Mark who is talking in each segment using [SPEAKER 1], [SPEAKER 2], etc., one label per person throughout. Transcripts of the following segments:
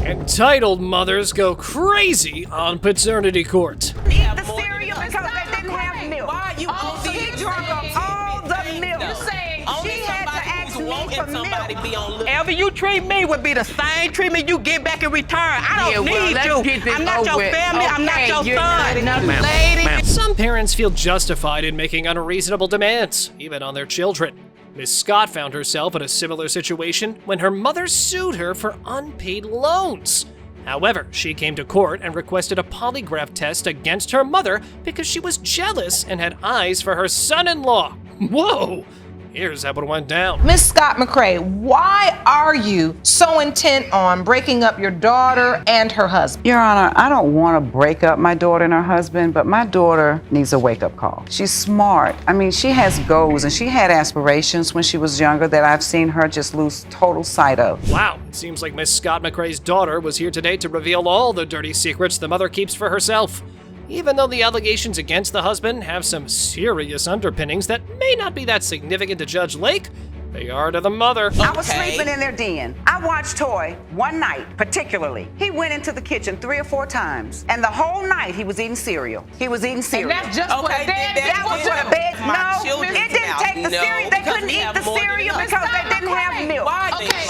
[SPEAKER 1] Entitled mothers go crazy on paternity court.
[SPEAKER 2] Eat the cereal because they didn't have milk.
[SPEAKER 3] Why are you
[SPEAKER 2] So he drunk up all the milk.
[SPEAKER 3] You're
[SPEAKER 2] saying
[SPEAKER 3] only
[SPEAKER 2] she had to ask me for
[SPEAKER 3] somebody
[SPEAKER 2] milk.
[SPEAKER 3] be on look.
[SPEAKER 4] However you treat me would be the same treatment you get back in return. I don't need you. I'm not your family. I'm not your son.
[SPEAKER 2] Lady.
[SPEAKER 1] Some parents feel justified in making unreasonable demands, even on their children. Miss Scott found herself in a similar situation when her mother sued her for unpaid loans. However, she came to court and requested a polygraph test against her mother because she was jealous and had eyes for her son-in-law. Whoa! Here's how it went down.
[SPEAKER 5] Miss Scott McCrae, why are you so intent on breaking up your daughter and her husband?
[SPEAKER 6] Your Honor, I don't want to break up my daughter and her husband, but my daughter needs a wake-up call. She's smart. I mean, she has goals and she had aspirations when she was younger that I've seen her just lose total sight of.
[SPEAKER 1] Wow, it seems like Miss Scott McCrae's daughter was here today to reveal all the dirty secrets the mother keeps for herself. Even though the allegations against the husband have some serious underpinnings that may not be that significant to Judge Lake, they are to the mother.
[SPEAKER 2] I was sleeping in their den. I watched Toy one night, particularly. He went into the kitchen 3 or 4 times, and the whole night he was eating cereal. He was eating cereal.
[SPEAKER 5] And that's just for the bed.
[SPEAKER 2] That was for the bed. No, it didn't take the cereal. They couldn't eat the cereal because they didn't have milk.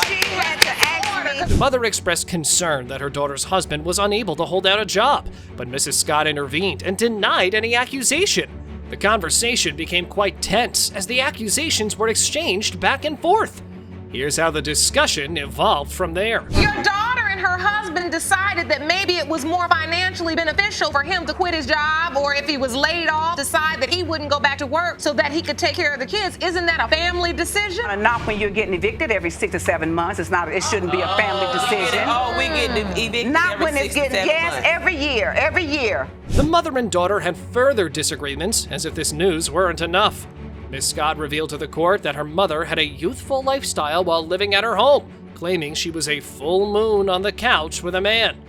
[SPEAKER 2] She had to ask me.
[SPEAKER 1] The mother expressed concern that her daughter's husband was unable to hold down a job, but Mrs. Scott intervened and denied any accusation. The conversation became quite tense as the accusations were exchanged back and forth. Here's how the discussion evolved from there.
[SPEAKER 5] Your daughter and her husband decided that maybe it was more financially beneficial for him to quit his job, or if he was laid off, decide that he wouldn't go back to work so that he could take care of the kids. Isn't that a family decision?
[SPEAKER 2] Not when you're getting evicted every 6 to 7 months. It's not. It shouldn't be a family decision.
[SPEAKER 3] We get evicted
[SPEAKER 2] Not
[SPEAKER 3] every
[SPEAKER 2] when it's
[SPEAKER 3] 6 to
[SPEAKER 2] getting.
[SPEAKER 3] 7
[SPEAKER 2] Yes,
[SPEAKER 3] months.
[SPEAKER 2] every year.
[SPEAKER 1] The mother and daughter had further disagreements, as if this news weren't enough. Miss Scott revealed to the court that her mother had a youthful lifestyle while living at her home, claiming she was a full moon on the couch with a man.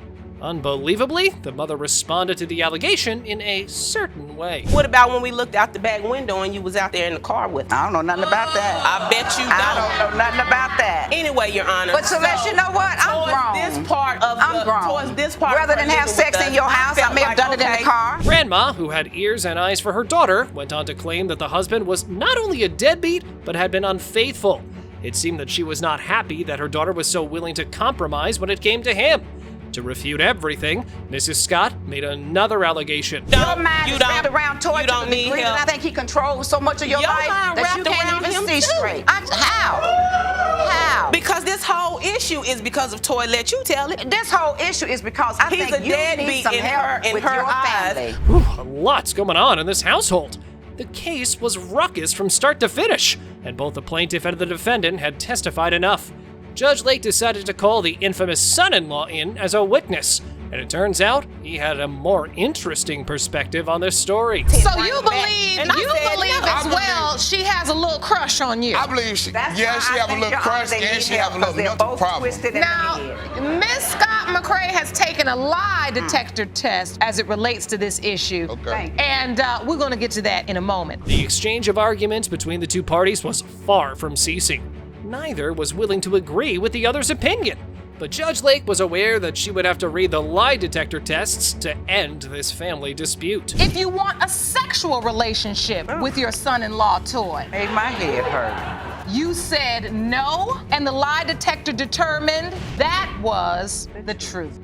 [SPEAKER 1] Unbelievably, the mother responded to the allegation in a certain way.
[SPEAKER 3] What about when we looked out the back window and you was out there in the car with her?
[SPEAKER 2] I don't know nothing about that.
[SPEAKER 3] I bet you don't.
[SPEAKER 2] I don't know nothing about that.
[SPEAKER 3] Anyway, Your Honor.
[SPEAKER 2] But Celeste, you know what? I'm grown.
[SPEAKER 3] This part of
[SPEAKER 2] I'm grown.
[SPEAKER 3] Towards this part
[SPEAKER 2] Rather
[SPEAKER 3] of
[SPEAKER 2] than
[SPEAKER 3] her
[SPEAKER 2] have
[SPEAKER 3] living
[SPEAKER 2] sex
[SPEAKER 3] with
[SPEAKER 2] in
[SPEAKER 3] us,
[SPEAKER 2] your house, I
[SPEAKER 3] felt
[SPEAKER 2] may have
[SPEAKER 3] like,
[SPEAKER 2] done it in the car.
[SPEAKER 1] Grandma, who had ears and eyes for her daughter, went on to claim that the husband was not only a deadbeat, but had been unfaithful. It seemed that she was not happy that her daughter was so willing to compromise when it came to him. To refute everything, Mrs. Scott made another allegation.
[SPEAKER 2] Your mind is wrapped around Toy
[SPEAKER 3] you
[SPEAKER 2] to
[SPEAKER 3] don't
[SPEAKER 2] the
[SPEAKER 3] need
[SPEAKER 2] degree that
[SPEAKER 3] help.
[SPEAKER 2] I think he controls so much of your life
[SPEAKER 3] mind
[SPEAKER 2] that you
[SPEAKER 3] wrapped
[SPEAKER 2] can't
[SPEAKER 3] around
[SPEAKER 2] even
[SPEAKER 3] him
[SPEAKER 2] see
[SPEAKER 3] too.
[SPEAKER 2] straight. How?
[SPEAKER 3] Because this whole issue is because of Toy. Let you tell it.
[SPEAKER 2] This whole issue is because I
[SPEAKER 3] He's
[SPEAKER 2] think
[SPEAKER 3] a
[SPEAKER 2] you need
[SPEAKER 3] deadbeat
[SPEAKER 2] some
[SPEAKER 3] in
[SPEAKER 2] help
[SPEAKER 3] her
[SPEAKER 2] with
[SPEAKER 3] eyes.
[SPEAKER 2] your family.
[SPEAKER 1] Whew, a lot's going on in this household. The case was ruckus from start to finish, and both the plaintiff and the defendant had testified enough. Judge Lake decided to call the infamous son-in-law in as a witness, and it turns out he had a more interesting perspective on this story.
[SPEAKER 5] So you believe
[SPEAKER 3] And I said,
[SPEAKER 5] as well she has a little crush on you?
[SPEAKER 7] I believe she,
[SPEAKER 2] That's
[SPEAKER 7] yeah,
[SPEAKER 2] why
[SPEAKER 7] she
[SPEAKER 2] I
[SPEAKER 7] have a
[SPEAKER 2] think
[SPEAKER 7] little
[SPEAKER 2] your
[SPEAKER 7] crush
[SPEAKER 2] honor, they
[SPEAKER 7] and
[SPEAKER 2] need
[SPEAKER 7] she
[SPEAKER 2] help
[SPEAKER 7] have a little
[SPEAKER 2] because they're
[SPEAKER 7] mental
[SPEAKER 2] both
[SPEAKER 7] problem.
[SPEAKER 2] twisted in
[SPEAKER 5] Now,
[SPEAKER 2] the head.
[SPEAKER 5] Miss Scott McCrae has taken a lie detector test as it relates to this issue.
[SPEAKER 7] Okay.
[SPEAKER 5] And we're going to get to that in a moment.
[SPEAKER 1] The exchange of arguments between the two parties was far from ceasing. Neither was willing to agree with the other's opinion. But Judge Lake was aware that she would have to read the lie detector tests to end this family dispute.
[SPEAKER 5] If you want a sexual relationship with your son-in-law, Toy,
[SPEAKER 2] Made my head hurt.
[SPEAKER 5] you said no, and the lie detector determined that was the truth.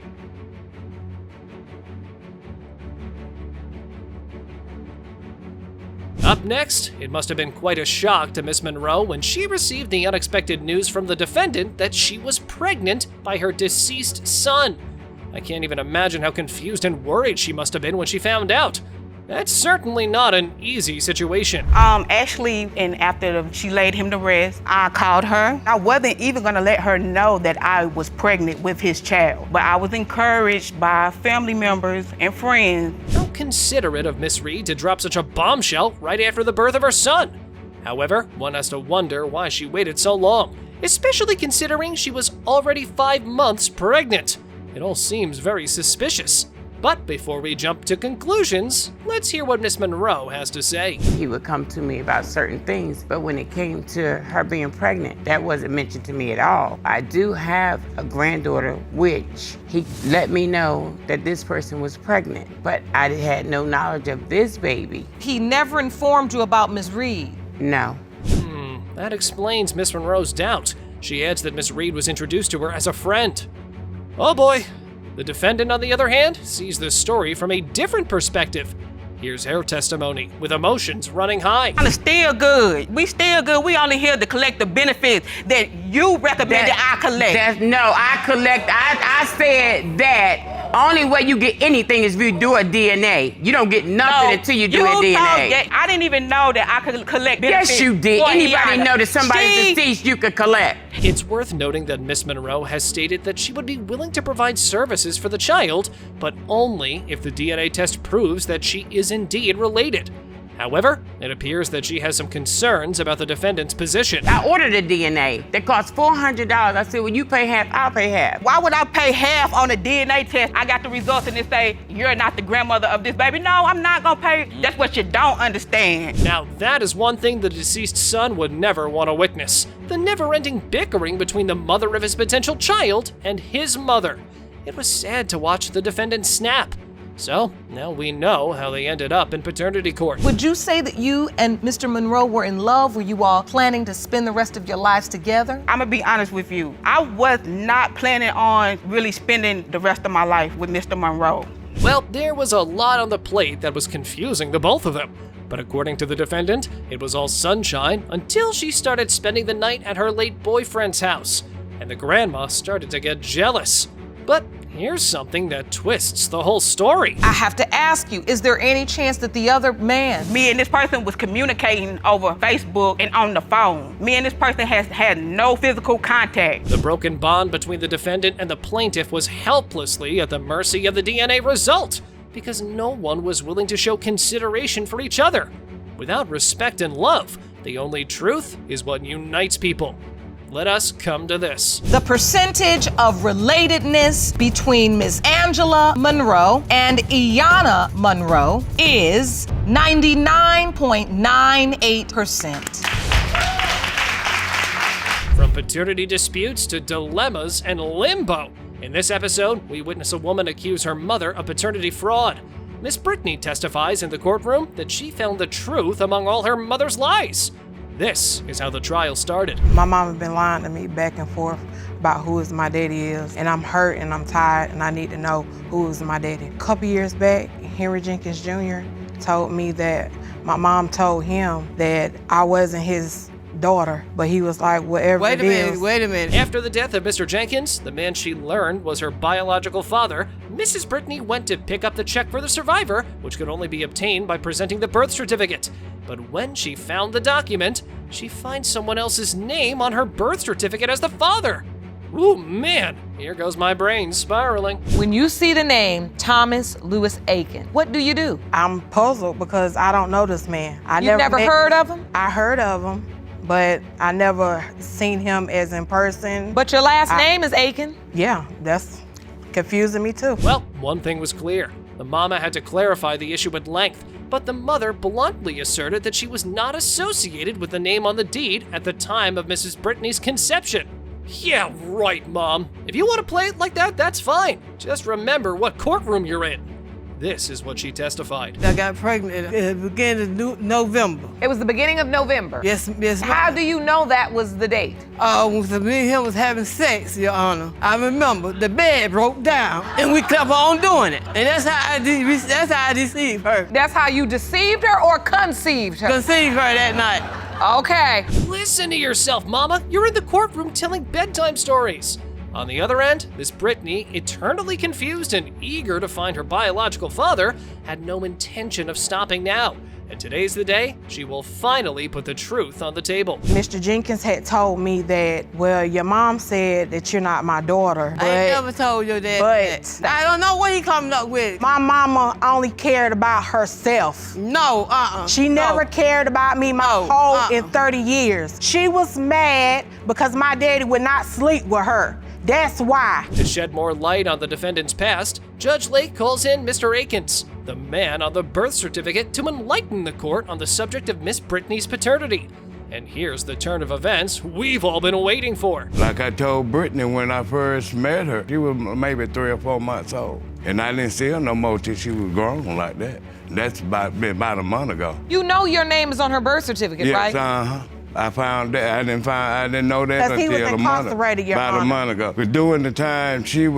[SPEAKER 1] Up next, it must have been quite a shock to Miss Monroe when she received the unexpected news from the defendant that she was pregnant by her deceased son. I can't even imagine how confused and worried she must have been when she found out. That's certainly not an easy situation.
[SPEAKER 4] Actually, and after she laid him to rest, I called her. I wasn't even gonna let her know that I was pregnant with his child, but I was encouraged by family members and friends.
[SPEAKER 1] How considerate of Miss Reed to drop such a bombshell right after the birth of her son. However, one has to wonder why she waited so long, especially considering she was already 5 months pregnant. It all seems very suspicious. But before we jump to conclusions, let's hear what Miss Monroe has to say.
[SPEAKER 7] He would come to me about certain things, but when it came to her being pregnant, that wasn't mentioned to me at all. I do have a granddaughter, which he let me know that this person was pregnant, but I had no knowledge of this baby.
[SPEAKER 5] He never informed you about Ms. Reed.
[SPEAKER 7] No.
[SPEAKER 1] That explains Miss Monroe's doubt. She adds that Miss Reed was introduced to her as a friend. Oh boy. The defendant, on the other hand, sees this story from a different perspective. Here's her testimony, with emotions running high.
[SPEAKER 4] It's still good. We still good. We only here to collect the benefits that you recommended I collect.
[SPEAKER 7] I said that only way you get anything is if you do a DNA. You don't get nothing until you do a DNA.
[SPEAKER 4] I didn't even know that I could collect benefits.
[SPEAKER 7] Yes, you did. Anybody know that somebody's deceased you could collect?
[SPEAKER 1] It's worth noting that Miss Monroe has stated that she would be willing to provide services for the child, but only if the DNA test proves that she is indeed related. However, it appears that she has some concerns about the defendant's position.
[SPEAKER 7] I ordered a DNA that cost $400. I said, well, you pay half, I'll pay half.
[SPEAKER 4] Why would I pay half on a DNA test? I got the results and it say, you're not the grandmother of this baby. No, I'm not gonna pay. That's what you don't understand.
[SPEAKER 1] Now, that is one thing the deceased son would never want to witness. The never-ending bickering between the mother of his potential child and his mother. It was sad to watch the defendant snap. So, now we know how they ended up in paternity court.
[SPEAKER 5] Would you say that you and Mr. Monroe were in love? Were you all planning to spend the rest of your lives together?
[SPEAKER 4] I'm gonna be honest with you. I was not planning on really spending the rest of my life with Mr. Monroe.
[SPEAKER 1] Well, there was a lot on the plate that was confusing the both of them. But according to the defendant, it was all sunshine until she started spending the night at her late boyfriend's house, and the grandma started to get jealous. But here's something that twists the whole story.
[SPEAKER 5] I have to ask you, is there any chance that the other man...
[SPEAKER 4] Me and this person was communicating over Facebook and on the phone. Me and this person has had no physical contact.
[SPEAKER 1] The broken bond between the defendant and the plaintiff was helplessly at the mercy of the DNA result, because no one was willing to show consideration for each other. Without respect and love, the only truth is what unites people. Let us come to this.
[SPEAKER 5] The percentage of relatedness between Ms. Angela Monroe and Iyanna Monroe is 99.98%.
[SPEAKER 1] From paternity disputes to dilemmas and limbo. In this episode, we witness a woman accuse her mother of paternity fraud. Miss Brittany testifies in the courtroom that she found the truth among all her mother's lies. This is how the trial started.
[SPEAKER 8] My mom has been lying to me back and forth about who is my daddy is, and I'm hurt and I'm tired and I need to know who is my daddy. A couple years back, Henry Jenkins Jr. told me that my mom told him that I wasn't his daughter, but he was like, whatever it is.
[SPEAKER 3] Wait a minute.
[SPEAKER 1] After the death of Mr. Jenkins, the man she learned was her biological father, Mrs. Brittany went to pick up the check for the survivor, which could only be obtained by presenting the birth certificate. But when she found the document, she finds someone else's name on her birth certificate as the father. Ooh, man, here goes my brain spiraling.
[SPEAKER 5] When you see the name Thomas Lewis Aiken, what do you do?
[SPEAKER 8] I'm puzzled because I don't know this man.
[SPEAKER 5] You've never heard of him?
[SPEAKER 8] I heard of him, but I never seen him as in person.
[SPEAKER 5] But your last name is Aiken?
[SPEAKER 8] Yeah, that's confusing me too.
[SPEAKER 1] Well, one thing was clear. The mama had to clarify the issue at length, but the mother bluntly asserted that she was not associated with the name on the deed at the time of Mrs. Brittany's conception. Yeah, right, Mom. If you want to play it like that, that's fine. Just remember what courtroom you're in. This is what she testified.
[SPEAKER 3] I got pregnant at the beginning of November.
[SPEAKER 5] It was the beginning of November.
[SPEAKER 3] Yes.
[SPEAKER 5] How do you know that was the date?
[SPEAKER 3] When me and him was having sex, Your Honor. I remember the bed broke down and we kept on doing it. And that's how I deceived her.
[SPEAKER 5] That's how you deceived her or conceived her?
[SPEAKER 3] Conceived her that night.
[SPEAKER 5] Okay.
[SPEAKER 1] Listen to yourself, Mama. You're in the courtroom telling bedtime stories. On the other end, Miss Brittany, eternally confused and eager to find her biological father, had no intention of stopping now. And today's the day she will finally put the truth on the table.
[SPEAKER 8] Mr. Jenkins had told me that, well, your mom said that you're not my daughter.
[SPEAKER 3] I ain't never told your dad that. I don't know what he coming up with.
[SPEAKER 8] My mama only cared about herself.
[SPEAKER 3] No,
[SPEAKER 8] She never cared about me my whole in 30 years. She was mad because my daddy would not sleep with her.
[SPEAKER 4] That's why.
[SPEAKER 1] To shed more light on the defendant's past, Judge Lake calls in Mr. Akins, the man on the birth certificate, to enlighten the court on the subject of Miss Brittany's paternity. And here's the turn of events we've all been waiting for.
[SPEAKER 9] Like I told Brittany when I first met her, she was maybe 3 or 4 months old. And I didn't see her no more till she was grown like that. That's been about a month ago.
[SPEAKER 5] You know your name is on her birth certificate,
[SPEAKER 9] yes,
[SPEAKER 5] right?
[SPEAKER 9] I found that. I didn't know that
[SPEAKER 4] Because he was
[SPEAKER 9] until
[SPEAKER 4] incarcerated, Your
[SPEAKER 9] about
[SPEAKER 4] Honor.
[SPEAKER 9] a month ago. But during the time she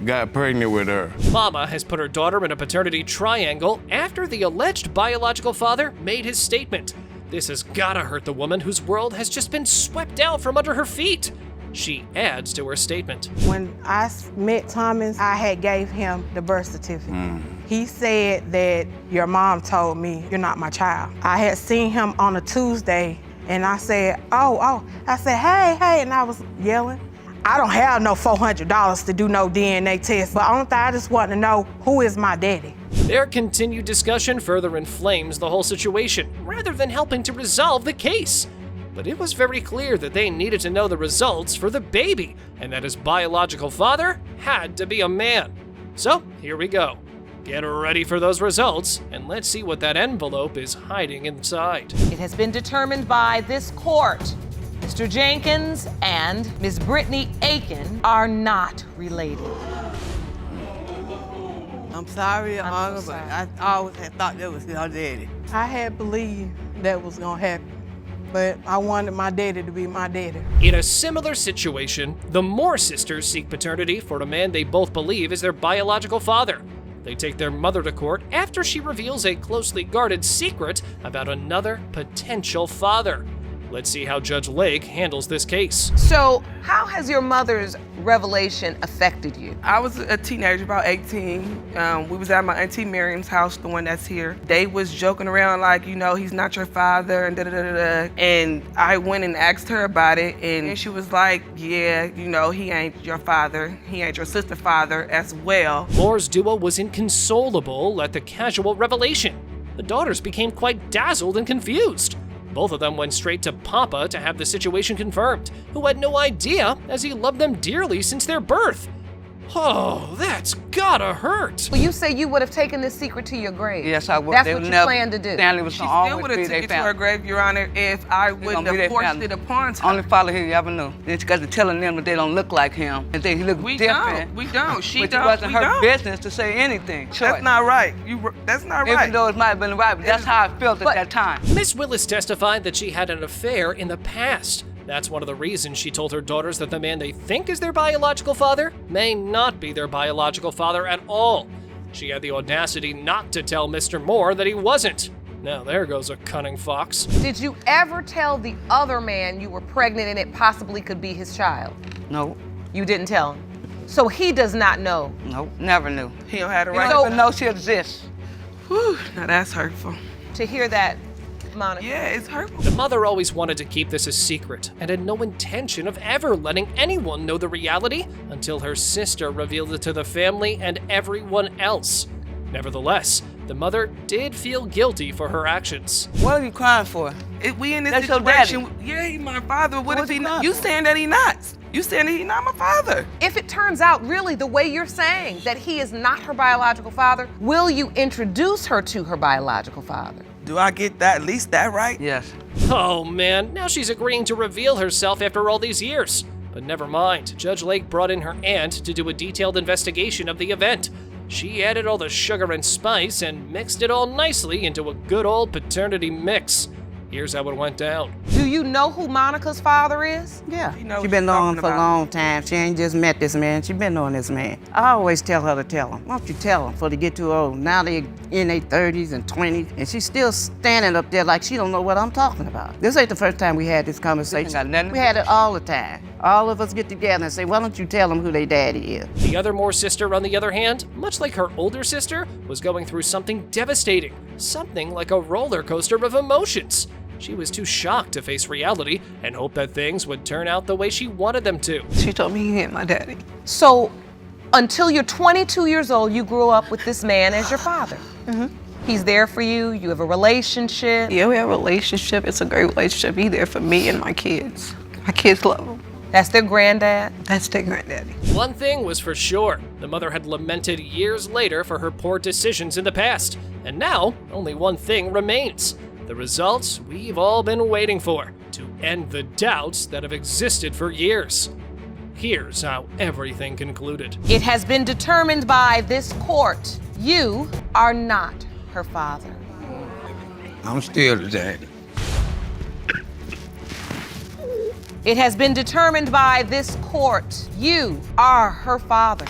[SPEAKER 9] got pregnant with her.
[SPEAKER 1] Mama has put her daughter in a paternity triangle after the alleged biological father made his statement. This has gotta hurt the woman whose world has just been swept out from under her feet. She adds to her statement.
[SPEAKER 8] When I met Thomas, I had gave him the birth certificate. He said that your mom told me you're not my child. I had seen him on a Tuesday and I said, oh. I said, hey, and I was yelling. I don't have no $400 to do no DNA test, but only thing I just want to know, who is my daddy?
[SPEAKER 1] Their continued discussion further inflames the whole situation, rather than helping to resolve the case. But it was very clear that they needed to know the results for the baby, and that his biological father had to be a man. So, here we go. Get ready for those results, and let's see what that envelope is hiding inside.
[SPEAKER 5] It has been determined by this court. Mr. Jenkins and Ms. Brittany Aiken are not related.
[SPEAKER 3] I'm sorry, Your Honor, but I always had thought that was your daddy.
[SPEAKER 8] I had believed that was gonna happen, but I wanted my daddy to be my daddy.
[SPEAKER 1] In a similar situation, the Moore sisters seek paternity for a man they both believe is their biological father. They take their mother to court after she reveals a closely guarded secret about another potential father. Let's see how Judge Lake handles this case.
[SPEAKER 5] So, how has your mother's revelation affected you?
[SPEAKER 10] I was a teenager, about 18. We was at my auntie Miriam's house, the one that's here. They was joking around like, he's not your father and da-da-da-da-da. And I went and asked her about it, and she was like, yeah, he ain't your father. He ain't your sister's father as well.
[SPEAKER 1] Moore's duo was inconsolable at the casual revelation. The daughters became quite dazzled and confused. Both of them went straight to Papa to have the situation confirmed, who had no idea as he loved them dearly since their birth. Oh, that's gotta hurt.
[SPEAKER 5] Well, you say you would have taken this secret to your grave.
[SPEAKER 3] Yes, I would.
[SPEAKER 5] That's what you planned to do.
[SPEAKER 3] Stanley was
[SPEAKER 10] She
[SPEAKER 3] gonna
[SPEAKER 10] still
[SPEAKER 3] always
[SPEAKER 10] would have
[SPEAKER 3] be
[SPEAKER 10] took
[SPEAKER 3] their
[SPEAKER 10] it to her
[SPEAKER 3] family.
[SPEAKER 10] grave, Your Honor, if I wouldn't
[SPEAKER 3] gonna be
[SPEAKER 10] have
[SPEAKER 3] their
[SPEAKER 10] forced
[SPEAKER 3] family.
[SPEAKER 10] it upon her.
[SPEAKER 3] Only father he ever knew. Then she got to telling them that they don't look like him, and then he looked
[SPEAKER 10] We
[SPEAKER 3] different.
[SPEAKER 10] don't. She
[SPEAKER 3] Which
[SPEAKER 10] don't.
[SPEAKER 3] it wasn't
[SPEAKER 10] We
[SPEAKER 3] her
[SPEAKER 10] don't.
[SPEAKER 3] business to say anything.
[SPEAKER 10] That's not right. That's not right.
[SPEAKER 3] Even though it might have been right, but that's how I felt at that time.
[SPEAKER 1] Miss Willis testified that she had an affair in the past. That's one of the reasons she told her daughters that the man they think is their biological father may not be their biological father at all. She had the audacity not to tell Mr. Moore that he wasn't. Now there goes a cunning fox.
[SPEAKER 5] Did you ever tell the other man you were pregnant and it possibly could be his child?
[SPEAKER 3] No,
[SPEAKER 5] You didn't tell him. So he does not know.
[SPEAKER 3] no, never knew.
[SPEAKER 10] He don't have the
[SPEAKER 3] He
[SPEAKER 10] right.
[SPEAKER 3] don't even know she exists.
[SPEAKER 10] Whew, now that's hurtful.
[SPEAKER 5] To hear that, Monica.
[SPEAKER 10] Yeah, it's hurtful.
[SPEAKER 1] The mother always wanted to keep this a secret and had no intention of ever letting anyone know the reality until her sister revealed it to the family and everyone else. Nevertheless, the mother did feel guilty for her actions.
[SPEAKER 3] What are you crying for?
[SPEAKER 10] If we in this
[SPEAKER 3] That's your
[SPEAKER 10] situation, yeah, he's my father. What if
[SPEAKER 3] What's
[SPEAKER 10] he
[SPEAKER 3] he
[SPEAKER 10] not?
[SPEAKER 3] crying
[SPEAKER 10] You
[SPEAKER 3] for?
[SPEAKER 10] saying that he not? You saying that he not my father?
[SPEAKER 5] If it turns out really the way you're saying that he is not her biological father, will you introduce her to her biological father?
[SPEAKER 10] Do I get that, at least that right?
[SPEAKER 3] Yes.
[SPEAKER 1] Oh man, now she's agreeing to reveal herself after all these years. But never mind, Judge Lake brought in her aunt to do a detailed investigation of the event. She added all the sugar and spice and mixed it all nicely into a good old paternity mix. Here's how it went down.
[SPEAKER 5] Do you know who Monica's father is?
[SPEAKER 11] Yeah,
[SPEAKER 10] You know
[SPEAKER 11] she
[SPEAKER 10] what
[SPEAKER 11] been
[SPEAKER 10] you're
[SPEAKER 11] knowing
[SPEAKER 10] talking
[SPEAKER 11] for a
[SPEAKER 10] about.
[SPEAKER 11] long time. She ain't just met this man, she been knowing this man. I always tell her to tell him. Why don't you tell him before they get too old? Now they in their 30s and 20s, and she's still standing up there like she don't know what I'm talking about. This ain't the first time we had this conversation.
[SPEAKER 3] got nothing to
[SPEAKER 11] We had it all the time. All of us get together and say, why don't you tell them who their daddy is?
[SPEAKER 1] The other Moore sister, on the other hand, much like her older sister, was going through something devastating. Something like a roller coaster of emotions. She was too shocked to face reality and hoped that things would turn out the way she wanted them to.
[SPEAKER 10] She told me he ain't my daddy.
[SPEAKER 5] So, until you're 22 years old, you grew up with this man as your father. He's there for you, you have a relationship.
[SPEAKER 10] Yeah, we have a relationship. It's a great relationship. He's there for me and my kids. My kids love him.
[SPEAKER 5] That's their granddad?
[SPEAKER 12] That's their granddaddy.
[SPEAKER 1] One thing was for sure, the mother had lamented years later for her poor decisions in the past, and now only one thing remains. The results we've all been waiting for, to end the doubts that have existed for years. Here's how everything concluded.
[SPEAKER 5] It has been determined by this court, you are not her father.
[SPEAKER 13] I'm still the daddy.
[SPEAKER 5] It has been determined by this court, you are her father.